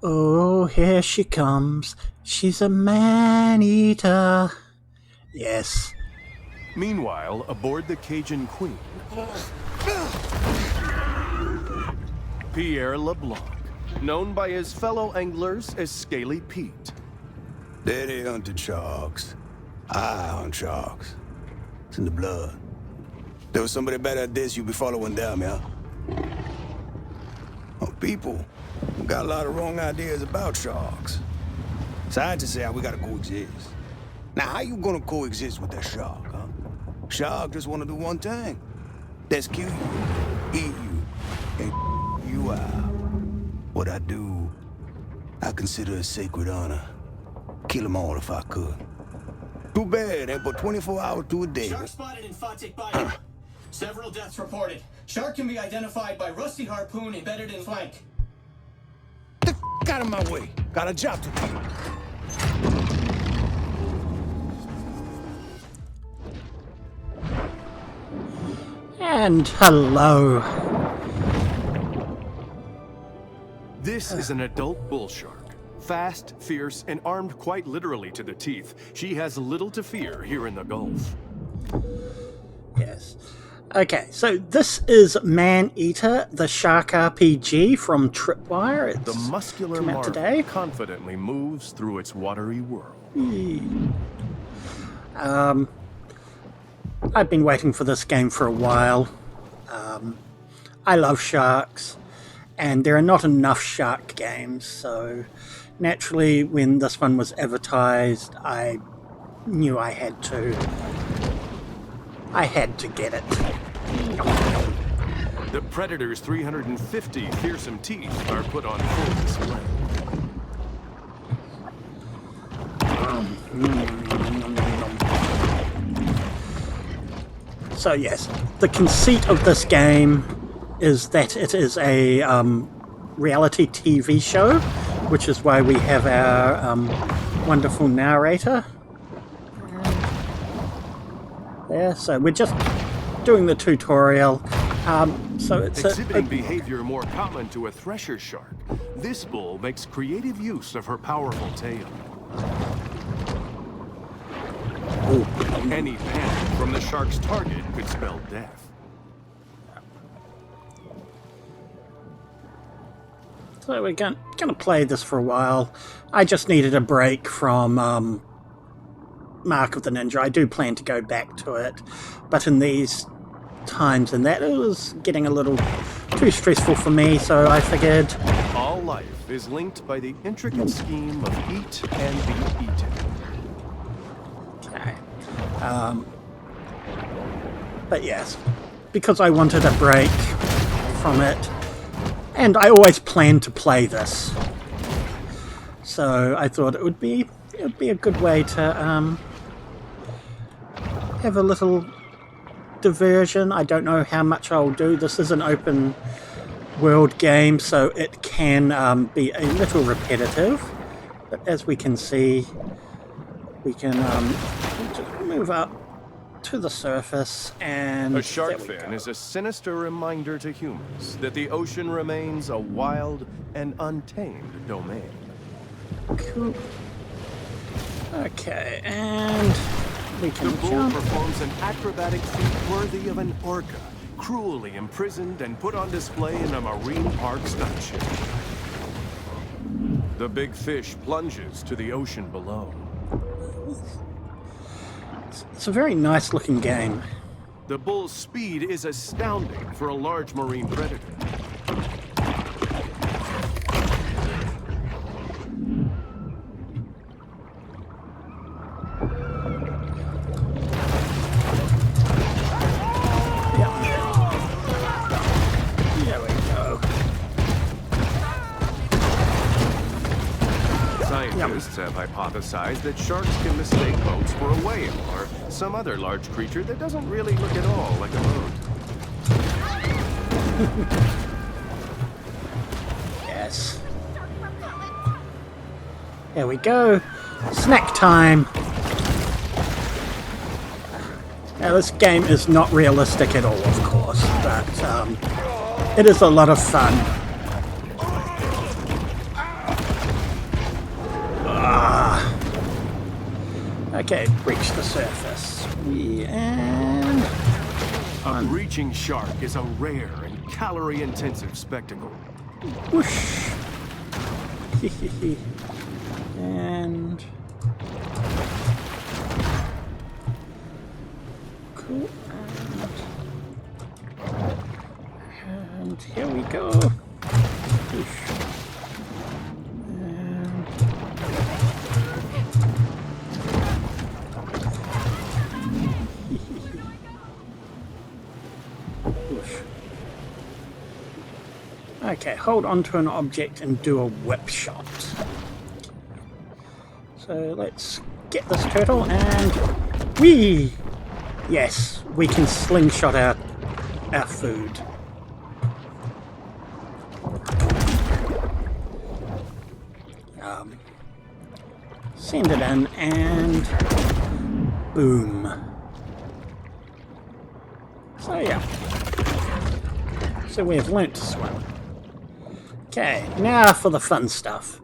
Oh, here she comes. She's a man-eater. Yes. Meanwhile, aboard the Cajun Queen, Pierre LeBlanc, known by his fellow anglers as Scaly Pete. Daddy hunted sharks. I hunt sharks. It's in the blood. There was somebody better at this, you be following them, yeah? Well, people got a lot of wrong ideas about sharks. Scientists say how we gotta coexist. Now, how you gonna coexist with that shark, huh? Shark just wanna do one thing. That's kill you, eat you, and you out. What I do, I consider a sacred honor. Kill them all if I could. Too bad, they put 24 hours to a day. Shark spotted in Fatik Bayou. Several deaths reported. Shark can be identified by rusty harpoon embedded in flank. Get the out of my way. Got a job to do. And hello. This is an adult bull shark. Fast, fierce, and armed quite literally to the teeth. She has little to fear here in the Gulf. Yes. Okay, so this is Maneater, the shark RPG from Tripwire. It's The muscular come out marvel today. confidently moves through its watery world. I've been waiting for this game for a while. I love sharks, and there are not enough shark games, so naturally when this one was advertised, I knew I had to get it. The Predator's 350 fearsome teeth are put on full display. So yes, the conceit of this game is that it is a reality TV show, which is why we have our wonderful narrator there. So we're just doing the tutorial. So it's Exhibiting behavior more common to a thresher shark, this bull makes creative use of her powerful tail. Any panic from the shark's target could spell death. So we're gonna play this for a while. I just needed a break from Mark of the Ninja. I do plan to go back to it, but in these times and that, it was getting a little too stressful for me, so I figured... All life is linked by the intricate scheme of eat and be eaten. Okay. But yes, because I wanted a break from it, and I always planned to play this, so I thought it would be a good way to have a little diversion. I don't know how much I'll do. This is an open world game, so it can be a little repetitive, but as we can see, we can just move up to the surface, and A shark there we fin go. is a sinister reminder to humans that the ocean remains a wild and untamed domain. Cool. Okay, and we The can bull jump. performs an acrobatic feat worthy of an orca, cruelly imprisoned and put on display in a marine park stunt show. The big fish plunges to the ocean below. It's a very nice looking game. The bull's speed is astounding for a large marine predator. There we go. Scientists have hypothesized that sharks can mistake boats for a whale or some other large creature that doesn't really look at all like a boat. Yes. There we go. Snack time. Now this game is not realistic at all, of course, but it is a lot of fun. Okay, reach the surface. And A breaching shark is a rare and calorie-intensive spectacle. whoosh. And cool. And here we go. Whoosh. And whoosh. Okay, hold on to an object and do a whip shot. So let's get this turtle and whee! Yes, we can slingshot our food. Send it in and boom. So yeah. So we have learnt to swim. Okay, now for the fun stuff.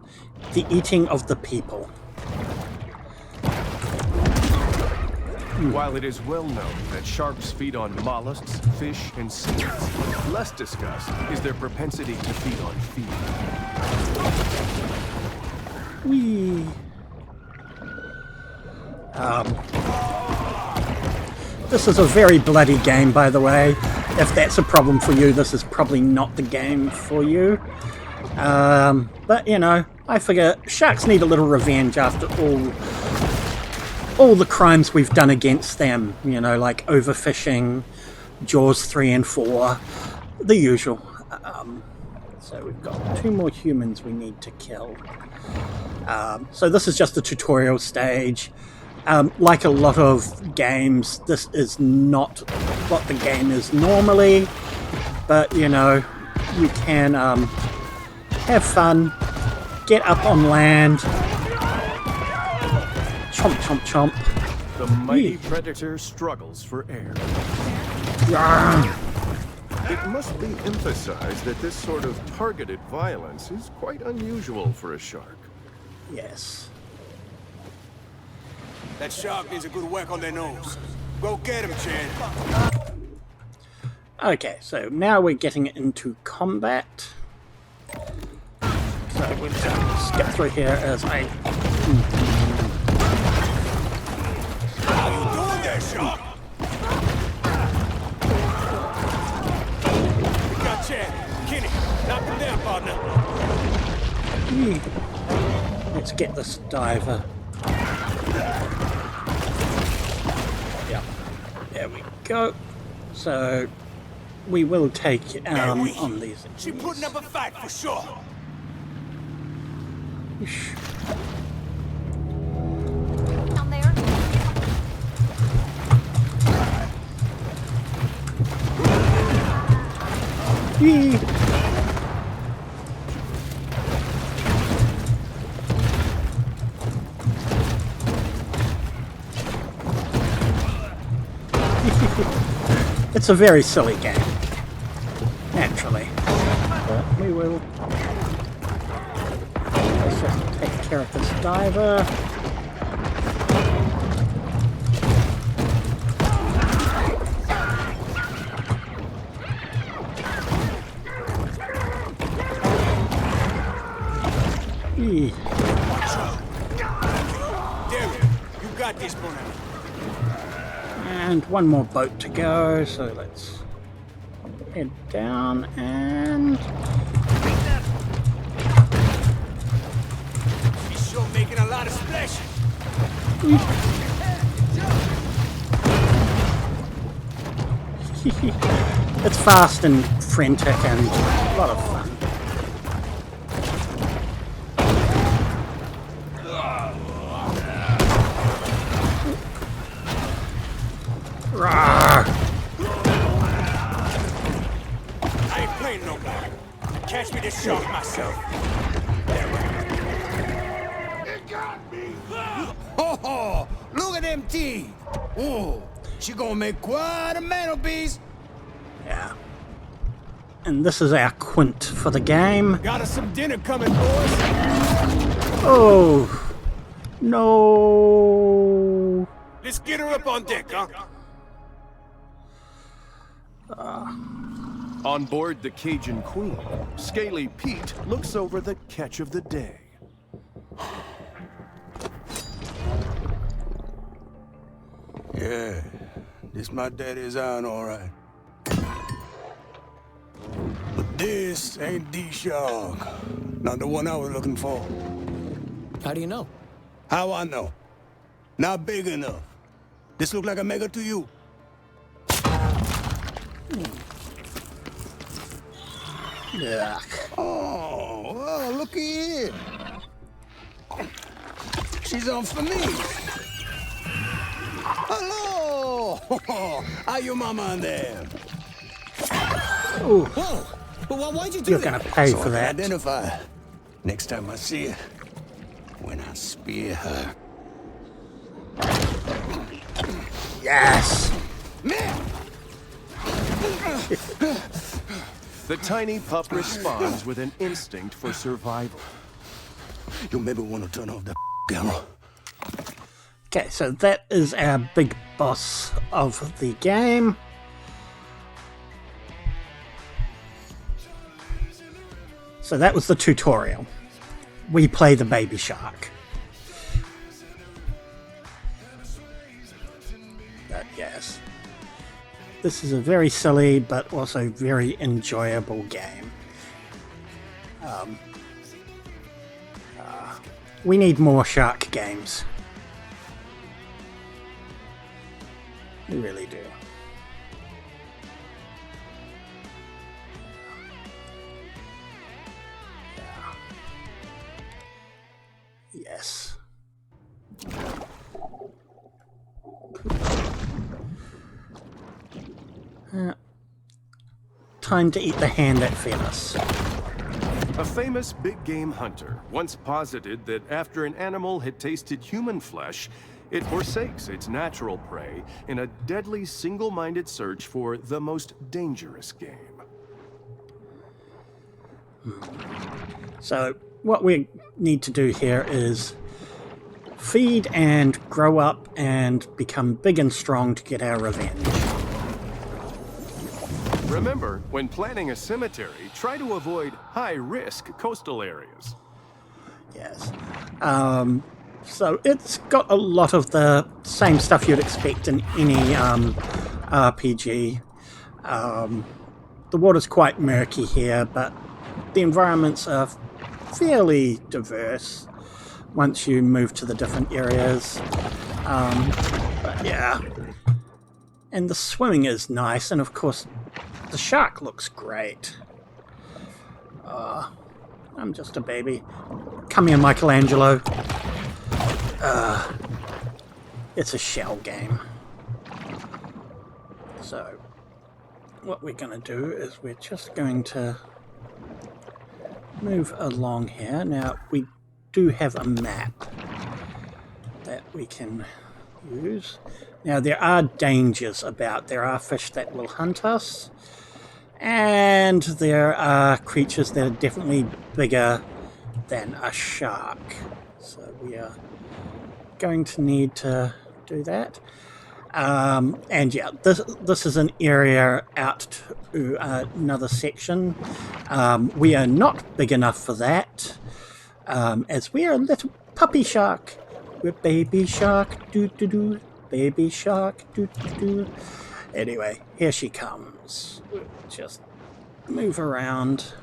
The eating of the people. While it is well known that sharks feed on mollusks, fish, and seeds, less discussed is their propensity to feed on feed. Whee! This is a very bloody game, by the way. If that's a problem for you, this is probably not the game for you. But, you know, I figure sharks need a little revenge after all the crimes we've done against them. You know, like overfishing, Jaws 3 and 4, the usual. So we've got 2 more humans we need to kill. So this is just a tutorial stage. Like a lot of games, this is not what the game is normally, but you know, you can have fun, get up on land, chomp chomp chomp. The mighty predator struggles for air. Yarr. It must be emphasized that this sort of targeted violence is quite unusual for a shark. Yes. That shark needs a good whack on their nose. Go get him, Chad. Okay, so now we're getting into combat. So we'll just skip through here as I... How you doing there, shark? We got Chad. Kenny, knock him down, partner. Let's get this diver. Yeah, there we go. So we will take on these. She putting up a fight for sure. Down there. Yee. It's a very silly game, naturally, but we will. Let's just take care of this diver. Eee. Damn it, you got this, Bonet. And one more boat to go, so let's head down and... She's sure making a lot of splash. It's fast and frantic and a lot of fun. Rawr. I ain't playing no more. Catch me this shark myself. It got me. Oh, look at them teeth. Oh, she gonna make quite a mantelpiece. Yeah. And this is our quint for the game. Got us some dinner coming, boys. Oh. No. let's get her up on deck, huh? On board the Cajun Queen, Scaly Pete looks over the catch of the day. Yeah, this my daddy's iron, all right. But this ain't the shark. Not the one I was looking for. How do you know? How I know? Not big enough. This look like a mega to you? Yeah. Oh, well, looky here. She's on for me. Hello! How your mama and them? Ooh, Whoa! But why'd you do you're that? gonna pay So for I can that. identify her. Next time I see her, when I spear her. Yes. The tiny pup responds with an instinct for survival. You maybe want to turn off that camera. Okay, so that is our big boss of the game. So that was the tutorial. We play the baby shark. But yes, this is a very silly but also very enjoyable game. We need more shark games. We really do. Yes. Time to eat the hand that fed us. A famous big game hunter once posited that after an animal had tasted human flesh, it forsakes its natural prey in a deadly single-minded search for the most dangerous game. So what we need to do here is feed and grow up and become big and strong to get our revenge. Remember, when planning a cemetery, try to avoid high-risk coastal areas. Yes. So it's got a lot of the same stuff you'd expect in any RPG. The water's quite murky here, but the environments are fairly diverse once you move to the different areas. But yeah. And the swimming is nice, and of course the shark looks great. I'm just a baby. Come here, Michelangelo. It's a shell game. So, what we're going to do is we're just going to move along here. Now, we do have a map that we can use. Now, there are dangers about. There are fish that will hunt us. And there are creatures that are definitely bigger than a shark. So we are going to need to do that. And yeah, this is an area out to another section. We are not big enough for that, as we are a little puppy shark. We're baby shark, doo-doo-doo, baby shark, doo-doo-doo. Anyway, here she comes. We'll just move around,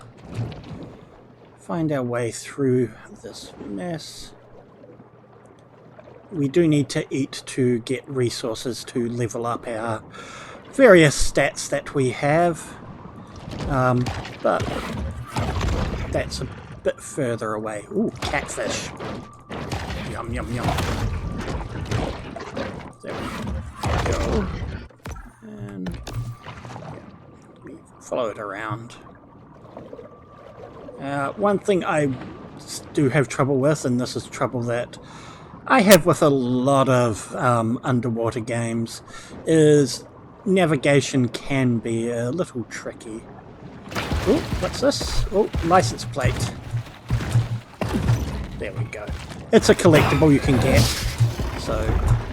find our way through this mess. We do need to eat to get resources to level up our various stats that we have, but that's a bit further away. Ooh, catfish. Yum, yum, yum. There we go. And we follow it around. One thing I do have trouble with, and this is trouble that I have with a lot of underwater games, is navigation can be a little tricky. Oh, what's this? Oh, license plate. There we go. It's a collectible you can get, so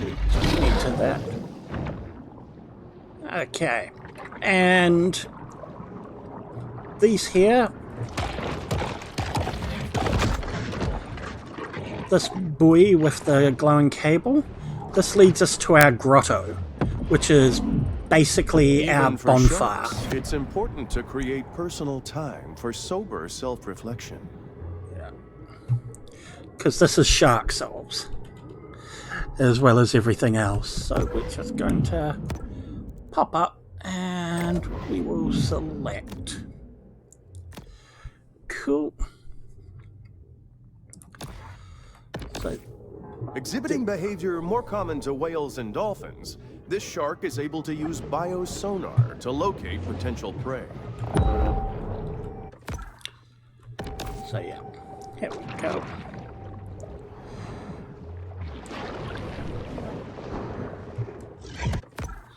we just need to that. Okay. And these here, this buoy with the glowing cable, this leads us to our grotto, which is basically our Even for bonfire. sharks, it's important to create personal time for sober self-reflection. Because this is shark souls, as well as everything else. So we're just going to pop up and we will select. Cool. So Exhibiting behavior more common to whales and dolphins, this shark is able to use biosonar to locate potential prey. yeah, here we go.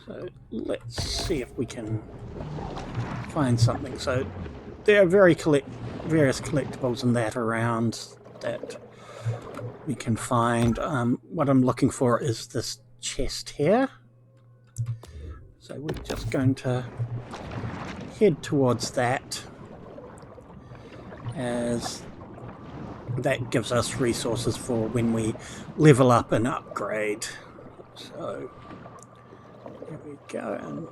So let's see if we can find something. So there are various collectibles and that around that we can find. What I'm looking for is this chest here. So we're just going to head towards that, as that gives us resources for when we level up and upgrade. So here we go. And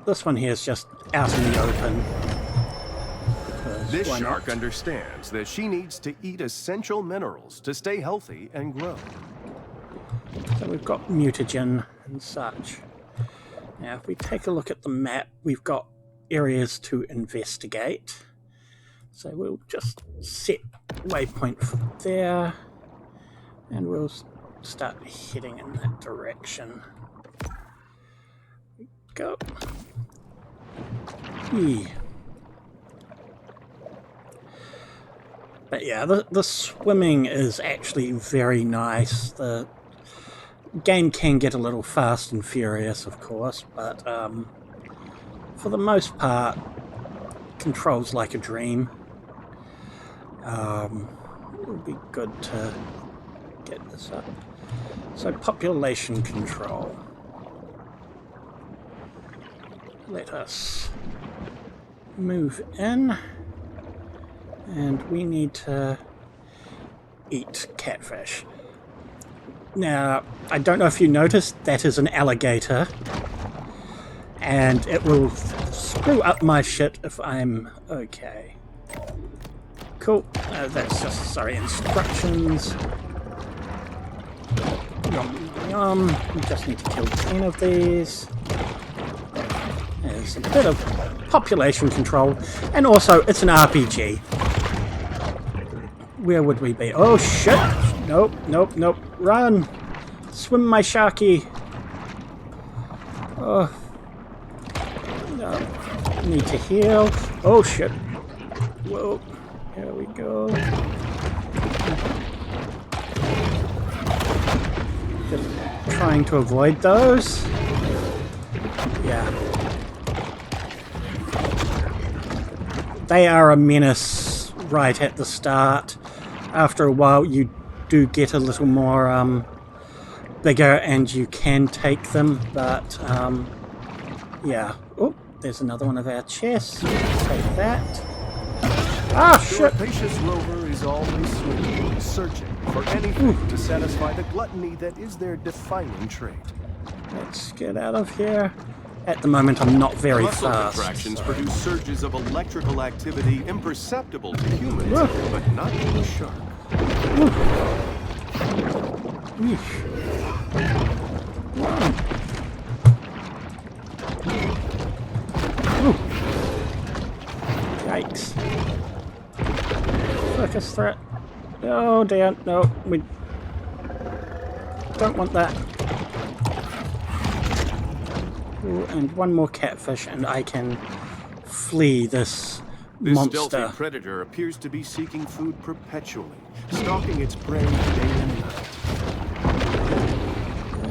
this one here is just out in the open. This Why shark not? understands that she needs to eat essential minerals to stay healthy and grow. So we've got mutagen and such. Now if we take a look at the map, we've got areas to investigate. So we'll just set waypoint for there, and we'll start heading in that direction. Go. Yeah. But yeah, the swimming is actually very nice. The game can get a little fast and furious, of course, but for the most part, controls like a dream. It would be good to get this up. So population control. Let us move in, and we need to eat catfish. Now, I don't know if you noticed, that is an alligator, and it will screw up my shit if I'm okay. Cool. That's just, sorry, instructions. Yum, yum. We just need to kill 10 of these. There's a bit of population control, and also it's an RPG. Where would we be? Oh shit! Nope, nope, nope. Run! Swim, my sharky! Oh. No. Need to heal. Oh shit. Whoa. Here we go. Just trying to avoid those. Yeah. They are a menace right at the start. After a while, you do get a little more bigger and you can take them, but yeah. Oh, there's another one of our chests. Take that. Ah, Your shit! rapacious rover is always swimming, searching for anything to satisfy the gluttony that is their defining trait. Let's get out of here. At the moment, I'm not very Muscle fast. contractions So. produce surges of electrical activity imperceptible to humans, Whoa. but not to a shark. Yikes. Focus threat. Oh dear, no, we don't want that. Ooh, and one more catfish and I can flee this This monster. stealthy predator appears to be seeking food perpetually, stalking its prey day and night.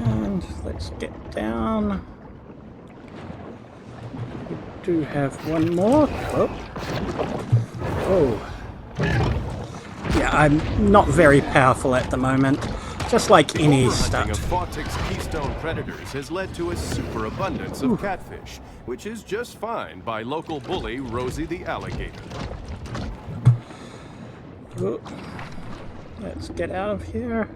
And let's get down. We do have one more. Oh. Yeah, I'm not very powerful at the moment. Just like any Overhunting stud. of Fawtick's keystone predators has led to a superabundance of catfish, which is just fine by local bully Rosie the alligator. Ooh. Let's get out of here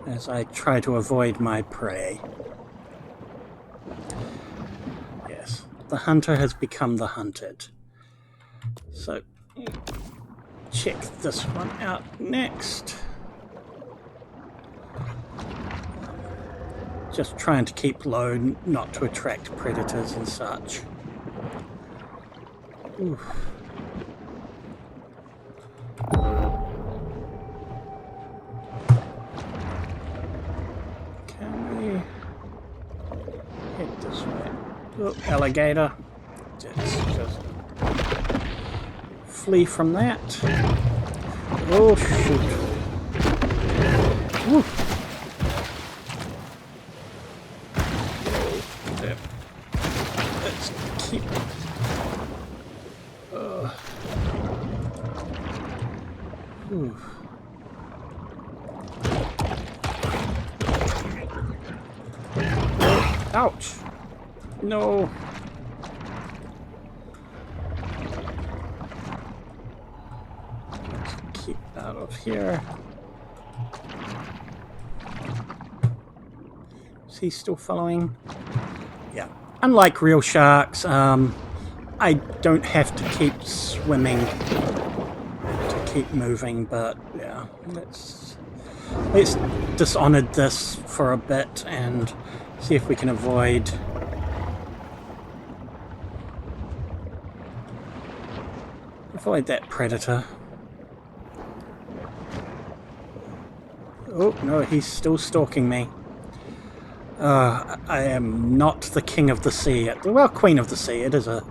as I try to avoid my prey. Yes, the hunter has become the hunted. So, check this one out next. Just trying to keep low, not to attract predators and such. Ooh. Can we head this way? Oh, alligator. Just flee from that. Oh shoot. Woo. There. Let's keep. Whew. Ouch! No! Let's keep out of here. Is he still following? Yeah. Unlike real sharks, I don't have to keep swimming to keep moving, but yeah, let's dishonor this for a bit and see if we can avoid that predator. Oh no, he's still stalking me. I am not the king of the sea. Well, queen of the sea. It is a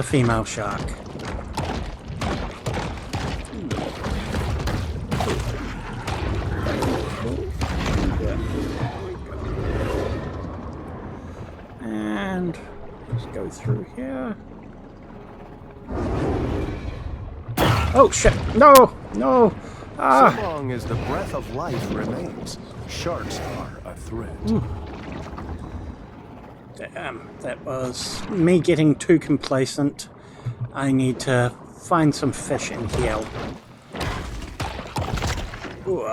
female shark. And let's go through here. Oh shit! No! No! So long as the breath of life remains, sharks are a threat. Damn, that was me getting too complacent. I need to find some fish in here. Ooh.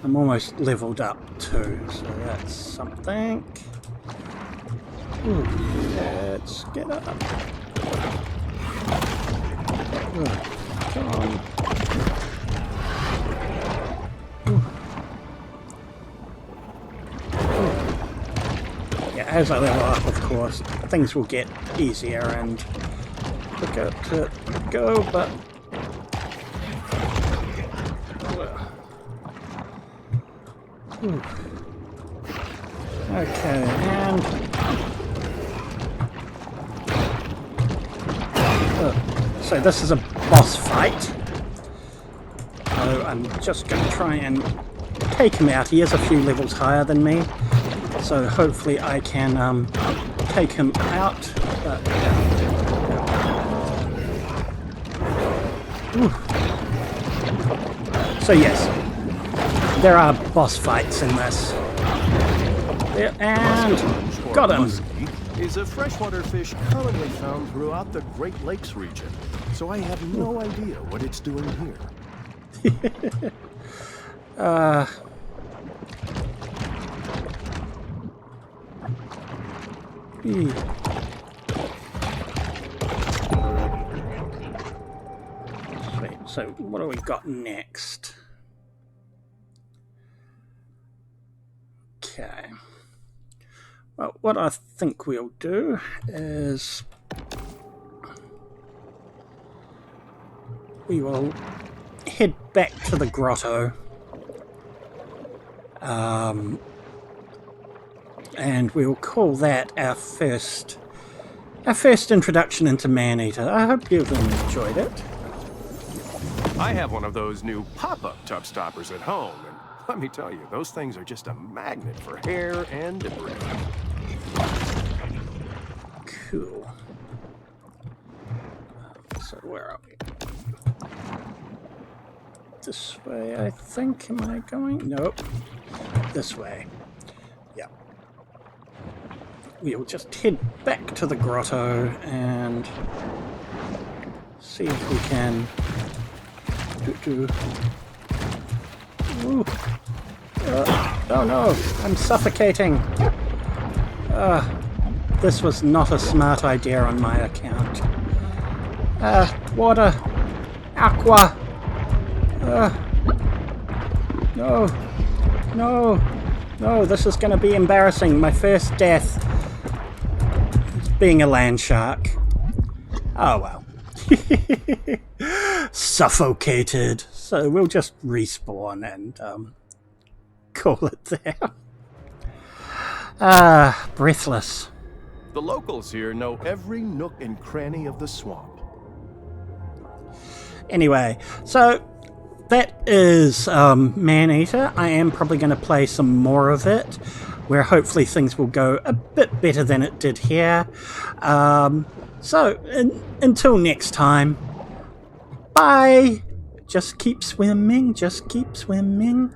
I'm almost leveled up too, so that's something. Ooh, let's get up. Ooh, come on. As I level up, of course, things will get easier and quicker to go, but okay, and so this is a boss fight. So I'm just going to try and take him out. He is a few levels higher than me. So hopefully I can take him out. So yes, there are boss fights in this. There, and got him. Is a freshwater fish commonly found throughout the Great Lakes region, so I have no idea what it's doing here. Sweet. So what do we got next? Okay. Well, what I think we'll do is we will head back to the grotto. And we'll call that our first introduction into Maneater. I hope you've enjoyed it. I have one of those new pop-up tub stoppers at home, and let me tell you, those things are just a magnet for hair and debris. Cool. So where are we? this way, I think. Am I going? Nope. This way. Yeah. We'll just head back to the grotto and see if we can Ooh. Oh no, I'm suffocating. This was not a smart idea on my account. Water. Aqua. No. No. No, this is going to be embarrassing. My first death is being a land shark. Oh well. Suffocated. So we'll just respawn and call it there. Breathless. The locals here know every nook and cranny of the swamp. Anyway, so that is Maneater. I am probably going to play some more of it, where hopefully things will go a bit better than it did here. Until next time, bye! Just keep swimming, just keep swimming.